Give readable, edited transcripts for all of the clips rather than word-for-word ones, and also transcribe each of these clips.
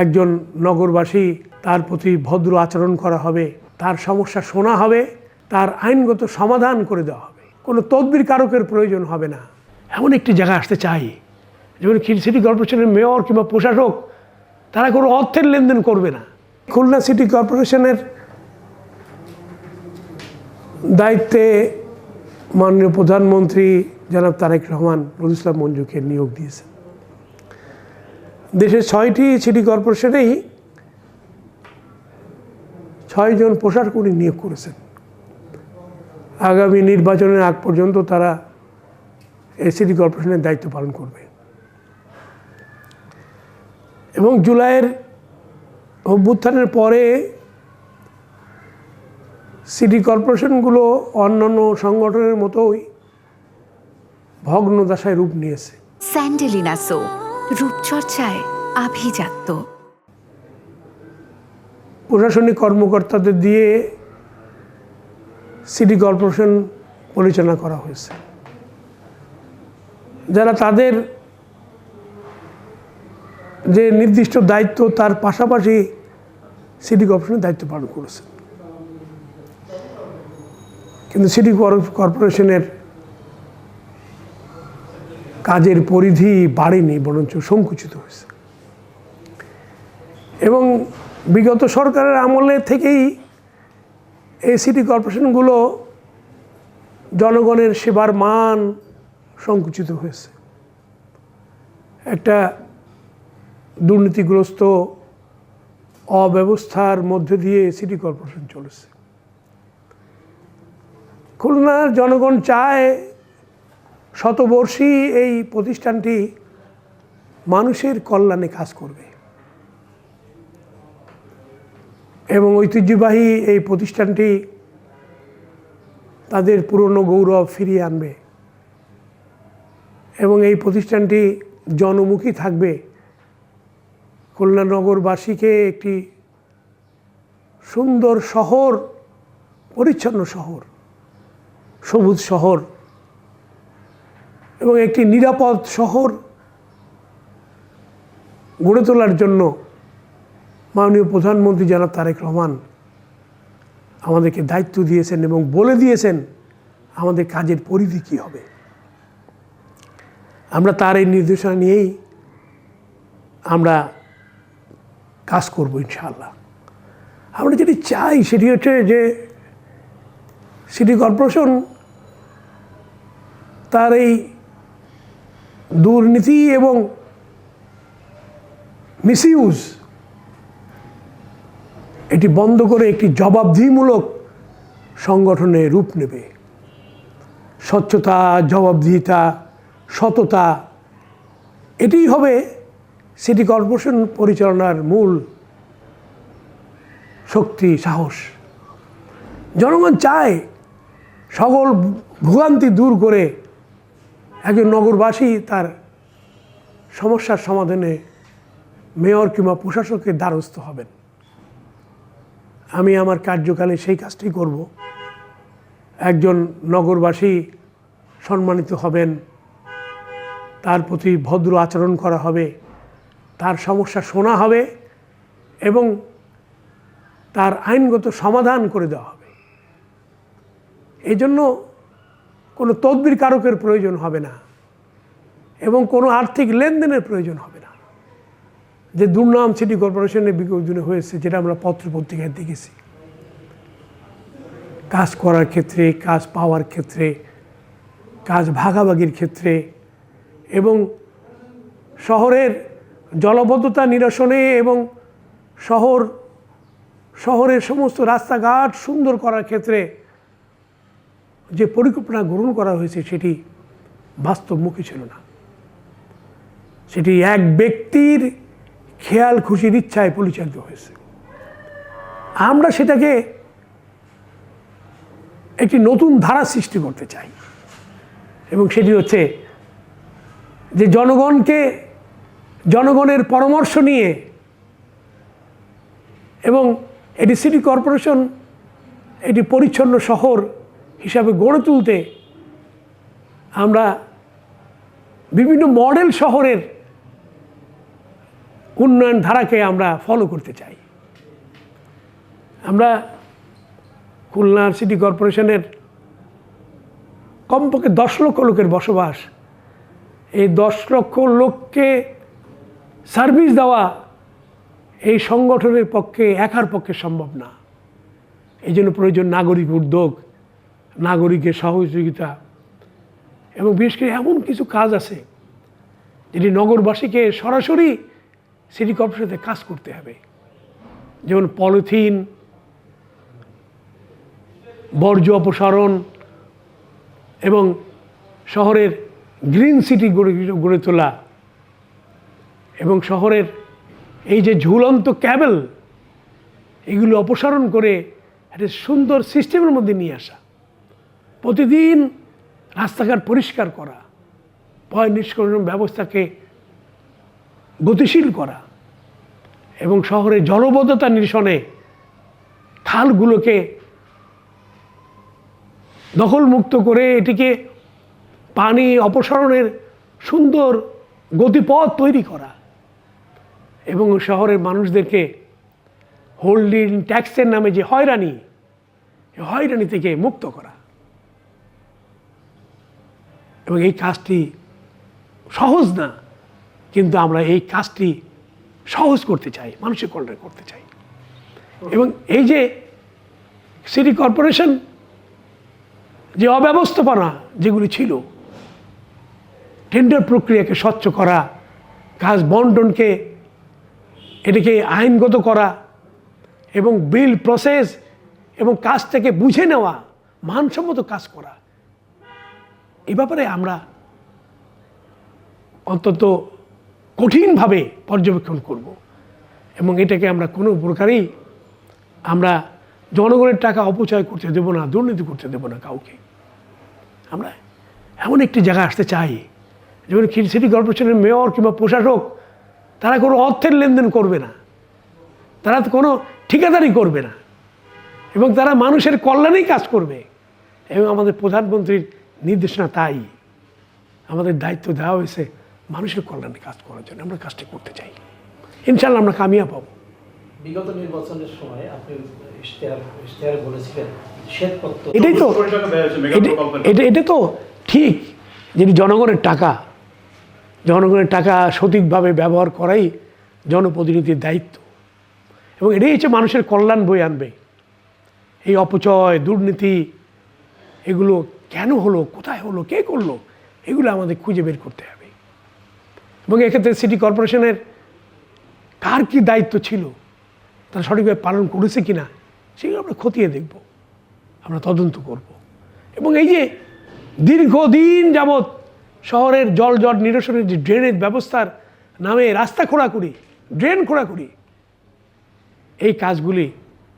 একজন নগরবাসী তার প্রতি ভদ্র আচরণ করা হবে, তার সমস্যা শোনা হবে, তার আইনগত সমাধান করে দেওয়া হবে, কোনো তদবির কারকের প্রয়োজন হবে না। এমন একটি জায়গা আসতে চাই যেমন সিটি কর্পোরেশনের মেয়র কিংবা প্রশাসক তারা কোনো অর্থের লেনদেন করবে না। খুলনা সিটি কর্পোরেশনের দায়িত্বে মাননীয় প্রধানমন্ত্রী জনাব তারেক রহমান নজরুল ইসলাম মঞ্জুকে নিয়োগ দিয়েছেন। দেশের 6টি সিটি কর্পোরেশনেই 6 জন প্রশাসক উনি নিয়োগ করেছেন। আগামী নির্বাচনের আগ পর্যন্ত তারা এই সিটি কর্পোরেশনের দায়িত্ব পালন করবে এবং জুলাইয়ের অভ্যুত্থানের পরে সিটি কর্পোরেশনগুলো অন্যান্য সংগঠনের মতোই ভগ্নদশায় রূপ নিয়েছে। স্যান্ডেলিনা সো রূপচর্চায় আভিজাত্য। প্রশাসনিক কর্মকর্তাদের দিয়ে সিটি কর্পোরেশন পরিচালনা করা হয়েছে, যারা তাদের যে নির্দিষ্ট দায়িত্ব তার পাশাপাশি সিটি কর্পোরেশনের দায়িত্ব পালন করেছে। কিন্তু সিটি কর্পোরেশনের কাজের পরিধি বাড়েনি, বরঞ্চ সংকুচিত হয়েছে এবং বিগত সরকারের আমলে থেকেই এই সিটি কর্পোরেশনগুলো জনগণের সেবার মান সংকুচিত হয়েছে। একটা দুর্নীতিগ্রস্ত অব্যবস্থার মধ্যে দিয়ে সিটি কর্পোরেশন চলেছে। খুলনার জনগণ চায় শতবর্ষী এই প্রতিষ্ঠানটি মানুষের কল্যাণে কাজ করবে এবং ঐতিহ্যবাহী এই প্রতিষ্ঠানটি তাদের পুরনো গৌরব ফিরিয়ে আনবে এবং এই প্রতিষ্ঠানটি জনমুখী থাকবে। খুলনা নগরবাসীকে একটি সুন্দর শহর, পরিচ্ছন্ন শহর, সবুজ শহর এবং একটি নিরাপদ শহর গড়ে তোলার জন্য মাননীয় প্রধানমন্ত্রী জনাব তারেক রহমান আমাদেরকে দায়িত্ব দিয়েছেন এবং বলে দিয়েছেন আমাদের কাজের পরিধি কী হবে। আমরা তার এই নির্দেশনা নিয়েই আমরা কাজ করব ইনশাআল্লাহ। আমরা যেটি চাই সেটি হচ্ছে যে সিটি কর্পোরেশন তার এই দুর্নীতি এবং মিসইউজ এটি বন্ধ করে একটি জবাবদিহিমূলক সংগঠনে রূপ নেবে। স্বচ্ছতা, জবাবদিহিতা, সততা এটিই হবে সিটি কর্পোরেশন পরিচালনার মূল শক্তি, সাহস। জনগণ চায় সকল ভোগান্তি দূর করে একজন নগরবাসী তার সমস্যার সমাধানে মেয়র কিংবা প্রশাসকের দ্বারস্থ হবেন। আমি আমার কার্যকালে সেই কাজটি করব। একজন নগরবাসী সম্মানিত হবেন, তার প্রতি ভদ্র আচরণ করা হবে, তার সমস্যা শোনা হবে এবং তার আইনগত সমাধান করে দেওয়া হবে। এই জন্য কোনো তদবির কারকের প্রয়োজন হবে না এবং কোনো আর্থিক লেনদেনের প্রয়োজন হবে না। যে দুর্নাম সিটি কর্পোরেশনের বিগত দিনে হয়েছে, যেটা আমরা পত্রপত্রিকায় দেখেছি, কাজ করার ক্ষেত্রে, কাজ পাওয়ার ক্ষেত্রে, কাজ ভাগাভাগির ক্ষেত্রে এবং শহরের জলাবদ্ধতা নিরসনে এবং শহরের সমস্ত রাস্তাঘাট সুন্দর করার ক্ষেত্রে যে পরিকল্পনা গ্রহণ করা হয়েছে সেটি বাস্তবমুখী ছিল না। সেটি এক ব্যক্তির খেয়াল খুশির ইচ্ছায় পরিচালিত হয়েছে। আমরা সেটাকে একটি নতুন ধারা সৃষ্টি করতে চাই এবং সেটি হচ্ছে যে জনগণের পরামর্শ নিয়ে এবং এটি সিটি কর্পোরেশন এটি পরিচ্ছন্ন শহর হিসাবে গড়ে তুলতে আমরা বিভিন্ন মডেল শহরের উন্নয়ন ধারাকে আমরা ফলো করতে চাই। আমরা খুলনার সিটি কর্পোরেশনের কমপক্ষে 10 লক্ষ লোকের বসবাস, এই 10 লক্ষ লোককে সার্ভিস দেওয়া এই সংগঠনের পক্ষে একার পক্ষে সম্ভব না। এই জন্য প্রয়োজন নাগরিক উদ্যোগ, নাগরিকের সহযোগিতা, এবং বিশেষ করে এমন কিছু কাজ আছে যেটি নগরবাসীকে সরাসরি সিটি কর্পোরেশনে কাজ করতে হবে। যেমন পলিথিন, বর্জ্য অপসারণ, এবং শহরের গ্রিন সিটি গড়ে তোলা, এবং শহরের এই যে ঝুলন্ত ক্যাবেল, এগুলো অপসারণ করে একটা সুন্দর সিস্টেমের মধ্যে নিয়ে আসা, প্রতিদিন রাস্তাঘাট পরিষ্কার করা, পয় নিষ্কাশন ব্যবস্থাকে গতিশীল করা, এবং শহরে জলবদ্ধতা নিরসনে খালগুলোকে দখলমুক্ত করে এটিকে পানি অপসারণের সুন্দর গতিপথ তৈরি করা, এবং শহরের মানুষদেরকে হোল্ডিং ট্যাক্সের নামে যে হয়রানি থেকে মুক্ত করা। এবং এই কাজটি সহজ না, কিন্তু আমরা এই কাজটি সহজ করতে চাই, মানুষের কল্যাণ করতে চাই। এবং এই যে সিটি কর্পোরেশন যে অব্যবস্থাপনা যেগুলি ছিল, টেন্ডার প্রক্রিয়াকে স্বচ্ছ করা, কাজ বন্টনকে এটাকে আইনগত করা, এবং বিল প্রসেস এবং কাজটাকে বুঝে নেওয়া, মানসম্মত কাজ করা, এই ব্যাপারে আমরা অন্তত কঠিনভাবে পর্যবেক্ষণ করব। এবং এটাকে আমরা কোনো প্রকারেই আমরা জনগণের টাকা অপচয় করতে দেব না, দুর্নীতি করতে দেব না কাউকে। আমরা এমন একটি জায়গা আসতে চাই যেমন সিটি কর্পোরেশনের মেয়র কিংবা প্রশাসক, তারা কোনো অর্থের লেনদেন করবে না, তারা কোনো ঠিকাদারি করবে না, এবং তারা মানুষের কল্যাণেই কাজ করবে। এবং আমাদের প্রধানমন্ত্রীর নির্দেশনা তাই, আমাদের দায়িত্ব দেওয়া হয়েছে মানুষের কল্যাণে কাজ করার জন্য। আমরা কাজটা করতে চাই, ইনশাল্লাহ আমরা কামিয়াব হব। বিগত নির্বাচনের সময় আপনি ইশতেহারে বলেছিলেন শ্বেতপত্র, এটা তো ঠিক যে জনগণের টাকা সঠিকভাবে ব্যবহার করাই জনপ্রতিনিধির দায়িত্ব, এবং এটাই হচ্ছে মানুষের কল্যাণ বয়ে আনবে। এই অপচয়, দুর্নীতি, এগুলো কেন হলো, কোথায় হলো, কে করলো, এগুলো আমাদের খুঁজে বের করতে হবে। এবং এক্ষেত্রে সিটি কর্পোরেশনের কার কী দায়িত্ব ছিল, তারা সঠিকভাবে পালন করেছে কি না, সেগুলো আমরা খতিয়ে দেখব, আমরা তদন্ত করব। এবং এই যে দীর্ঘদিন যাবৎ শহরের জল নিরসনের যে ড্রেনেজ ব্যবস্থার নামে রাস্তা খোঁড়াখুড়ি, ড্রেন খোঁড়াখুড়ি, এই কাজগুলি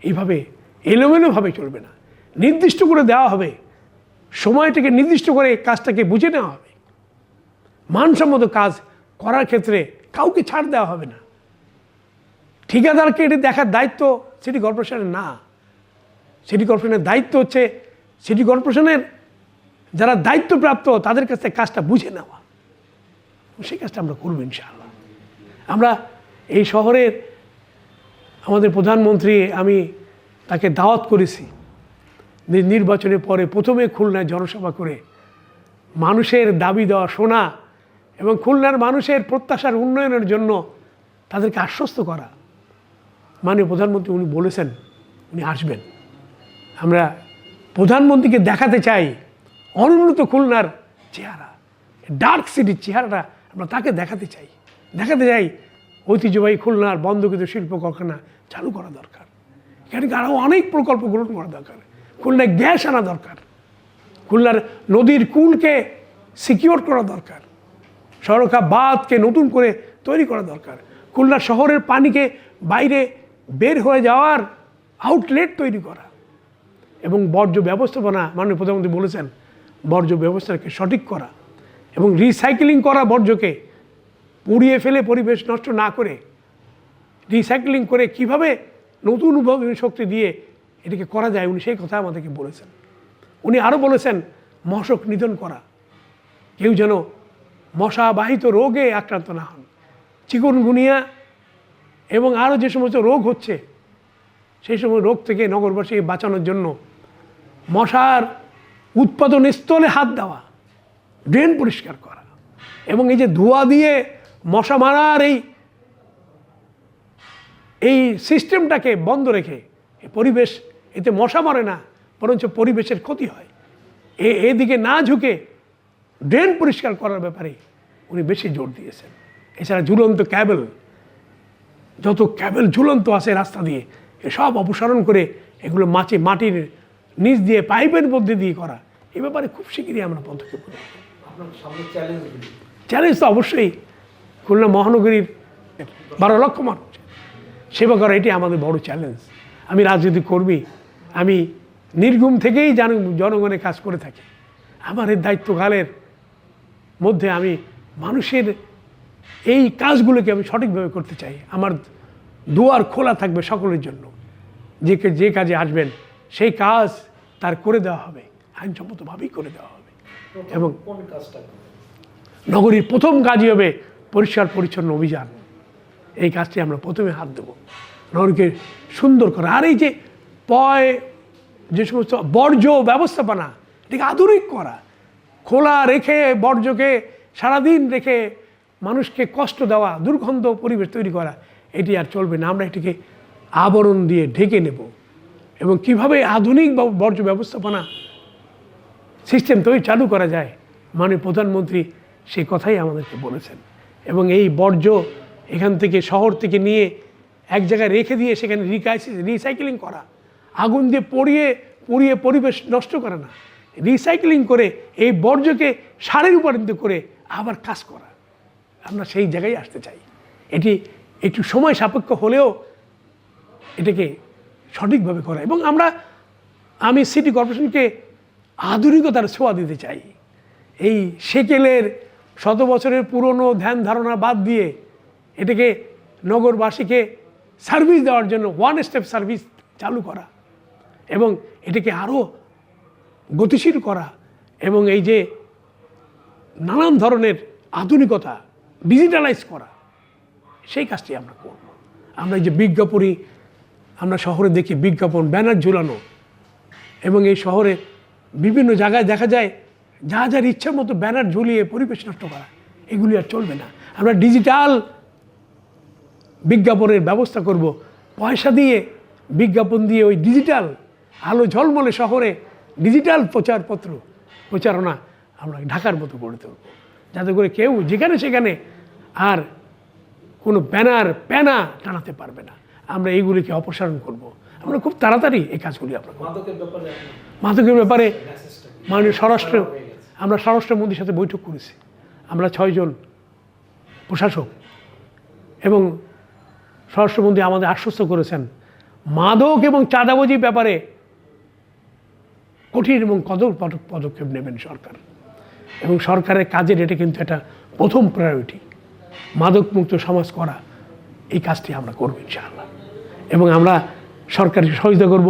এইভাবে এলোমেলোভাবে চলবে না, নির্দিষ্ট করে দেওয়া হবে, সময়টাকে নির্দিষ্ট করে কাজটাকে বুঝে নেওয়া হবে। মানসম্মত কাজ করার ক্ষেত্রে কাউকে ছাড় দেওয়া হবে না। ঠিকাদারকে এটি দেখার দায়িত্ব সিটি কর্পোরেশনের না। সিটি কর্পোরেশনের দায়িত্ব হচ্ছে সিটি কর্পোরেশনের যারা দায়িত্বপ্রাপ্ত তাদের কাছ থেকে কাজটা বুঝে নেওয়া, সেই কাজটা আমরা করব ইনশাআল্লাহ। আমরা এই শহরের আমাদের প্রধানমন্ত্রী, আমি তাকে দাওয়াত করেছি নির্বাচনের পরে প্রথমে খুলনায় জনসভা করে মানুষের দাবি দেওয়া শোনা, এবং খুলনার মানুষের প্রত্যাশার উন্নয়নের জন্য তাদেরকে আশ্বস্ত করা। মাননীয় প্রধানমন্ত্রী উনি বলেছেন উনি আসবেন। আমরা প্রধানমন্ত্রীকে দেখাতে চাই অনুন্নত খুলনার চেহারা, ডার্ক সিটির চেহারাটা আমরা তাকে দেখাতে চাই। ঐতিহ্যবাহী খুলনার বন্ধকৃত শিল্প কারখানা চালু করা দরকার, এখানে আরও অনেক প্রকল্প গ্রহণ করা দরকার, খুলনায় গ্যাস আনা দরকার, খুলনার নদীর কুলকে সিকিউর করা দরকার, সড়কা বাঁধকে নতুন করে তৈরি করা দরকার, খুলনা শহরের পানিকে বাইরে বের হয়ে যাওয়ার আউটলেট তৈরি করা, এবং বর্জ্য ব্যবস্থাপনা, মাননীয় প্রধানমন্ত্রী বলেছেন বর্জ্য ব্যবস্থাকে সঠিক করা, এবং রিসাইকেলিং করা, বর্জ্যকে পুড়িয়ে ফেলে পরিবেশ নষ্ট না করে রিসাইকেলিং করে কিভাবে নতুন উদ্ভাবনী শক্তি দিয়ে এটাকে করা যায়, উনি সেই কথা আমাদেরকে বলেছেন। উনি আরও বলেছেন মশক নিধন করা, কেউ যেন মশাবাহিত রোগে আক্রান্ত না হন। চিকুনগুনিয়া এবং আরও যে সমস্ত রোগ হচ্ছে সেই সময় রোগ থেকে নগরবাসীকে বাঁচানোর জন্য মশার উৎপাদন স্থলে হাত দেওয়া, ড্রেন পরিষ্কার করা, এবং এই যে ধোঁয়া দিয়ে মশা মারার এই সিস্টেমটাকে বন্ধ রেখে এই পরিবেশ, এতে মশা মরে না, বরঞ্চ পরিবেশের ক্ষতি হয়, এদিকে না ঝুঁকে ড্রেন পরিষ্কার করার ব্যাপারে উনি বেশি জোর দিয়েছেন। এছাড়া ঝুলন্ত ক্যাবেল, যত ক্যাবেল ঝুলন্ত আছে রাস্তা দিয়ে, এসব অপসারণ করে এগুলো মাটির নিচ দিয়ে পাইপের মধ্যে দিয়ে করা, এ ব্যাপারে খুব শিগগিরই আমরা পদক্ষেপ নেব। আপনার সামনে চ্যালেঞ্জগুলি? চ্যালেঞ্জ তো অবশ্যই, খুলনা মহানগরীর 12 লক্ষ মানুষ সেবা করা, এটি আমাদের বড় চ্যালেঞ্জ। আমি রাজনৈতিক কর্মী, আমি নির্ঘুম থেকেই জনগণের কাজ করে থাকি। আমার এই দায়িত্বকালের মধ্যে আমি মানুষের এই কাজগুলোকে আমি সঠিকভাবে করতে চাই। আমার দুয়ার খোলা থাকবে সকলের জন্য, যে কাজে আসবেন সেই কাজ তার করে দেওয়া হবে, আইনসম্মতভাবেই করে দেওয়া হবে। এবং কোন কাজটা? নগরীর প্রথম কাজই হবে পরিষ্কার পরিচ্ছন্ন অভিযান। এই কাজটি আমরা প্রথমে হাত দেব, নগরকে সুন্দর করা। আর এই যে সমস্ত বর্জ্য ব্যবস্থাপনা, এটাকে আধুনিক করা, খোলা রেখে বর্জ্যকে সারাদিন রেখে মানুষকে কষ্ট দেওয়া, দুর্গন্ধ পরিবেশ তৈরি করা, এটি আর চলবে না। আমরা এটিকে আবরণ দিয়ে ঢেকে নেব, এবং কিভাবে আধুনিক বর্জ্য ব্যবস্থাপনা সিস্টেম চালু করা যায়, মাননীয় প্রধানমন্ত্রী সেই কথাই আমাদেরকে বলেছেন। এবং এই বর্জ্য এখান থেকে শহর থেকে নিয়ে এক জায়গায় রেখে দিয়ে সেখানে রিসাইকেলিং করা, আগুন দিয়ে পুড়িয়ে পরিবেশ নষ্ট করা না, রিসাইকেলিং করে এই বর্জ্যকে সারে রূপান্তরিত করে আবার কাজ করা, আমরা সেই জায়গায় আসতে চাই। এটি একটু সময় সাপেক্ষ হলেও এটাকে সঠিকভাবে করা, এবং আমি সিটি কর্পোরেশনকে আধুনিকতার ছোঁয়া দিতে চাই। এই সেকেলের 100 বছরের পুরনো ধ্যান ধারণা বাদ দিয়ে এটাকে নগরবাসীকে সার্ভিস দেওয়ার জন্য ওয়ান স্টেপ সার্ভিস চালু করা, এবং এটাকে আরও গতিশীল করা, এবং এই যে নানান ধরনের আধুনিকতা ডিজিটালাইজ করা, সেই কাজটি আমরা করব। আমরা এই যে বিজ্ঞাপনী, আমরা শহরে দেখি বিজ্ঞাপন ব্যানার ঝুলানো, এবং এই শহরে বিভিন্ন জায়গায় দেখা যায় যার ইচ্ছা মতো ব্যানার ঝুলিয়ে পরিবেশ নষ্ট করা, এগুলি আর চলবে না। আমরা ডিজিটাল বিজ্ঞাপনের ব্যবস্থা করব, পয়সা দিয়ে বিজ্ঞাপন দিয়ে ওই ডিজিটাল আলো ঝলমলে শহরে ডিজিটাল প্রচারণা আমরা ঢাকার মতো গড়ে তুলব, যাতে করে কেউ যেখানে সেখানে আর কোনো প্যানা টানাতে পারবে না। আমরা এইগুলিকে অপসারণ করব। আমরা খুব তাড়াতাড়ি এই কাজগুলি আমরা করব। মাদকের ব্যাপারে মাননীয় আমরা স্বরাষ্ট্রমন্ত্রীর সাথে বৈঠক করেছি। আমরা 6 জন প্রশাসক, এবং স্বরাষ্ট্রমন্ত্রী আমাদের আশ্বস্ত করেছেন মাদক এবং চাঁদাবাজির ব্যাপারে কঠিন এবং কঠোর পদক্ষেপ নেবেন সরকার, এবং সরকারের কাজের এটা কিন্তু একটা প্রথম প্রায়োরিটি। মাদকমুক্ত সমাজ করা, এই কাজটি আমরা করব ইনশাআল্লাহ। এবং আমরা সরকারকে সহযোগিতা করব,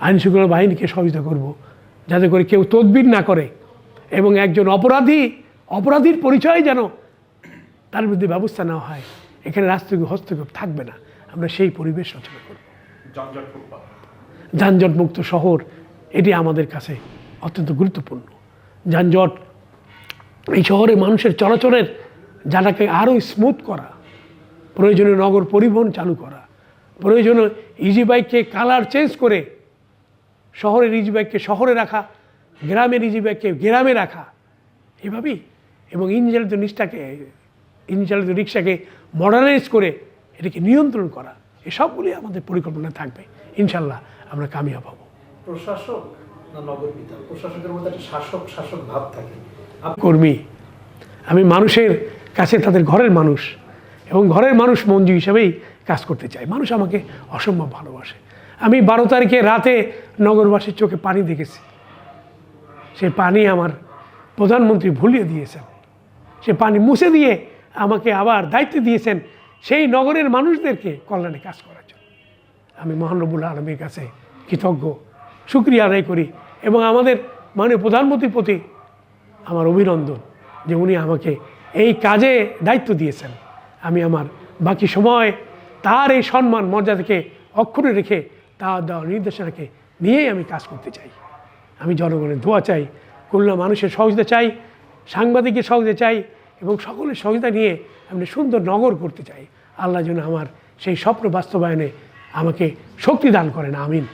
আইনশৃঙ্খলা বাহিনীকে সহযোগিতা করব, যাতে করে কেউ তদবির না করে, এবং একজন অপরাধীর পরিচয় যেন তার বিরুদ্ধে ব্যবস্থা নেওয়া হয়। এখানে রাজনৈতিক হস্তক্ষেপ থাকবে না, আমরা সেই পরিবেশ রচনা করব। যানজট মুক্ত শহর, এটি আমাদের কাছে অত্যন্ত গুরুত্বপূর্ণ। যানজট, এই শহরে মানুষের চলাচলের জায়গাকে আরও স্মুথ করা, প্রয়োজনীয় নগর পরিবহন চালু করা, প্রয়োজনীয় ইজি বাইককে কালার চেঞ্জ করে শহরের ইজি বাইককে শহরে রাখা, গ্রামের ইজি বাইককে গ্রামে রাখা, এভাবেই, এবং ইঞ্জিন চালিত রিক্সাকে মডার্নাইজ করে এটাকে নিয়ন্ত্রণ করা, এসবগুলি আমাদের পরিকল্পনায় থাকবে। ইনশাল্লাহ আমরা কামিয়াব হব। প্রশাসক না নগরপিতা, প্রশাসকের মধ্যে একটা শাসক ভাব থাকে। কর্মী, আমি মানুষের কাছে তাদের ঘরের মানুষ, এবং ঘরের মানুষ মঞ্জু হিসাবেই কাজ করতে চাই। মানুষ আমাকে অসম্ভব ভালোবাসে। আমি 12 তারিখে রাতে নগরবাসীর চোখে পানি দেখেছি, সে পানি আমার প্রধানমন্ত্রী ভুলিয়ে দিয়েছেন, সে পানি মুছে দিয়ে আমাকে আবার দায়িত্ব দিয়েছেন সেই নগরের মানুষদেরকে কল্যাণে কাজ করার জন্য। আমি মহান রব্বুল আলামিনের কাছে কৃতজ্ঞ, শুকরিয়া আদায় করি, এবং আমাদের মাননীয় প্রধানমন্ত্রীর প্রতি আমার অভিনন্দন যে উনি আমাকে এই কাজে দায়িত্ব দিয়েছেন। আমি আমার বাকি সময় তার এই সম্মান মর্যাদাকে অক্ষুণ্ণ রেখে তার দেওয়া নির্দেশনাকে নিয়েই আমি কাজ করতে চাই। আমি জনগণের দোয়া চাই, খুলনা মানুষের সহযোগিতা চাই, সাংবাদিকের সহযোগিতা চাই এবং সকলের সহযোগিতা নিয়ে আমি সুন্দর নগর করতে চাই। আল্লাহ যেন আমার সেই স্বপ্ন বাস্তবায়নে আমাকে শক্তি দান করেন, আমিন।